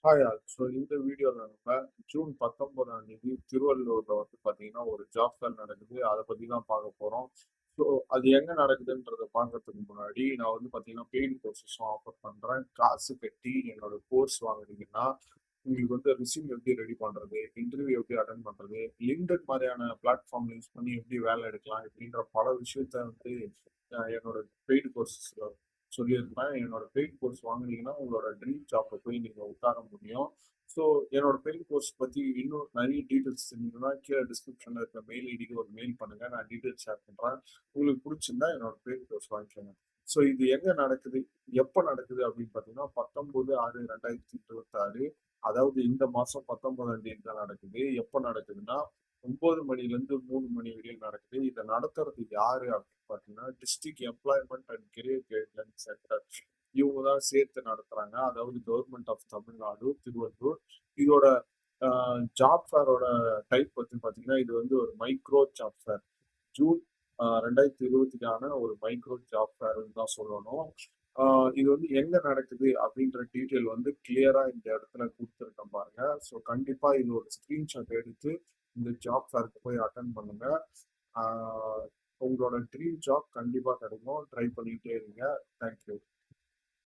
Hi all. So இந்த வீடியோவில் நம்ம ஜூன் 19ஆம் தேதி திருவள்ளூரில் வந்து பார்த்தீங்கன்னா ஒரு ஜாப் ஃபேர் நடக்குது. அதை பற்றி தான் பார்க்க போகிறோம். ஸோ அது எங்கே நடக்குதுன்றதை பார்க்கறதுக்கு முன்னாடி நான் வந்து பார்த்தீங்கன்னா பெய்டு கோர்சஸும் ஆஃபர் பண்ணுறேன். காசு கட்டி என்னோட கோர்ஸ் வாங்குனீங்கன்னா உங்களுக்கு வந்து ரெஸ்யூம் எப்படி ரெடி பண்ணுறது, இன்டர்வியூ எப்படி அட்டன் பண்ணுறது, லிங்க்டின் மாதிரியான பிளாட்ஃபார்ம் யூஸ் பண்ணி எப்படி வேலை எடுக்கலாம் இப்படின்ற பல விஷயத்த வந்து என்னோட பெய்டு கோர்சஸில் சொல்லியிருப்பேன். என்னோட பெய்ட் கோர்ஸ் வாங்குனீங்கன்னா உங்களோட ட்ரீம் ஜாப்ல போய் நீங்க உட்கார முடியும். ஸோ என்னோட பெய்ட் கோர்ஸ் பத்தி இன்னும் நிறைய டீட்டெயில்ஸ் தெரிஞ்சுக்கணும்னா கீழே டிஸ்கிரிப்ஷன்ல இருக்க மெயில் ஐடிக்கு ஒரு மெயில் பண்ணுங்க. நான் டீட்டெயில்ஸ் ஷேர் பண்றேன். உங்களுக்கு பிடிச்சிருந்தா என்னோட பெய்ட் கோர்ஸ் வாங்கிக்கோங்க. ஸோ இது எங்க நடக்குது, எப்போ நடக்குது அப்படின்னு பார்த்தீங்கன்னா 19/6/2026, அதாவது இந்த மாசம் 19ஆம் தேதி தான் நடக்குது. எப்போ நடக்குதுன்னா 9 மணிலேருந்து 3 மணி வரையும் நடக்குது. இதை நடத்துறது யாரு அப்படின்னு பார்த்தீங்கன்னா district employment and career guideline centre. இவங்க தான் சேர்த்து நடத்துறாங்க. அதாவது கவர்மெண்ட் ஆஃப் தமிழ்நாடு, திருவள்ளூர். இதோட ஜாப் ஃபேரோட டைப் பத்தி பார்த்தீங்கன்னா இது வந்து ஒரு மைக்ரோ ஜாப் ஃபேர். ஜூன் 2020க்கான ஒரு மைக்ரோ ஜாப் ஃபேர்ன்னு தான் சொல்லணும். இது வந்து எங்க நடக்குது அப்படின்ற டீட்டெயில் வந்து கிளியரா இந்த இடத்துல கொடுத்துருக்கேன் பாருங்க. ஸோ கண்டிப்பா இது ஒரு ஸ்கிரீன்ஷாட் எடுத்து இந்த ஜாப் ஃபேருக்கு போய் அட்டன் பண்ணுங்க. ஆஹ் உங்களோட ட்ரீம் ஜாப் கண்டிப்பா கிடைக்கும். ட்ரை பண்ணிட்டே இருங்க. தேங்க்யூ.